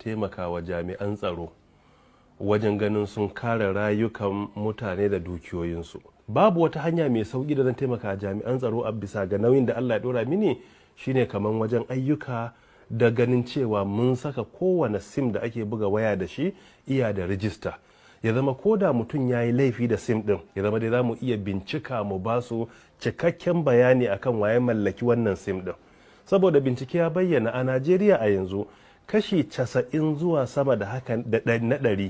taimaka wa jami'an tsaro wajen ganin sun kare rayukan mutane da dukiyoyinsu. Babu wata hanya mai sauki da zan taimaka jami'an tsaro a bisa ga nauyin da Allah ya dora mini shine kaman wajen ayyuka da ganin cewa mun saka kowane sim da ake buga waya da shi iya da rijista, ya zama ko da mutum ya yi laifi da sim din ya zama dai za mu iya bincika mu ba su cikakken bayani akan waye mallaki wannan sim din, saboda bincike ya bayyana a Najeriya a yanzu kashi 90 zuwa sama da haka na 100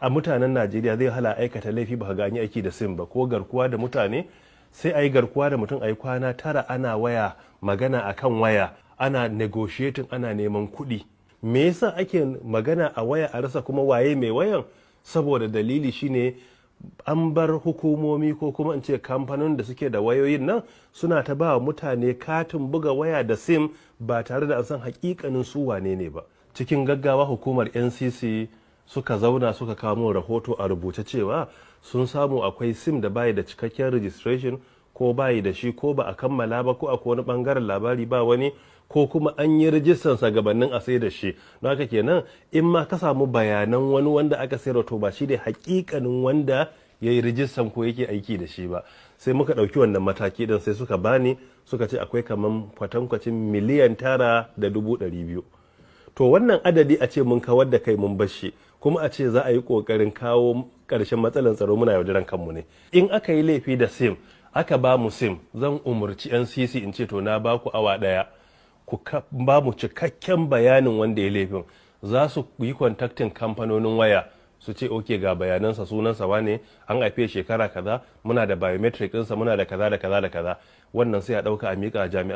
a mutanen Najeriya zai hala aikata laifi ba ga yi aiki da sim ba, ko garkuwa da mutane sai a yi garkuwa da mutum a yi kwana 9 ana waya magana akan waya, ana negotiating, ana neman kuɗi. Me yasa ake magana a waya a rasa kuma waye mai wayan? Saboda dalili shine an bar hukumomi ko kuma in ce kamfanin da suke da wayoyin nan suna ta ba mutane katin buga waya da sim ba tare da an san hakikanin su wane ne ba. Cikin gaggawa hukumar NCC suka zauna suka kawo rahoto a rubuce cewa sun samu akwai sim da bayi da cikakken registration, ko bayi da shi, ko ba a kammala ba, ko akwai wani bangaren labari ba wani, ko kuma an yi rijistarsa gabanin a sai da shi. Don haka kenan in ma ka samu bayanan wani wanda aka sayar to ba shi da hakikanin wanda ya yi rijistan ko yake aiki da shi ba. Sai muka ɗauki wannan mataki din sai suka bani suka ce akwai kaman kwatankwacin miliyan 9,200,000. To wannan adadi a ce mun kawar da kai mun bar shi, kuma a ce za a yi ƙoƙarin kawo ƙarshen matsalar tsaro, muna yaudaran kanmu ne. In aka yi laifi da sim aka ba mu sim, zan umurci NCC in ce to na ba ku awa 1 ku ba mu cikakken bayanin wanda ya laifin. Za su yi kontaktin kamfanonin waya su ce oke ga bayanansa, sunansa wane, an haife shekara kaza, muna da biometric ɗinsa, muna da kaza da kaza da kaza. Wannan sai a ɗauka a miƙa jami'an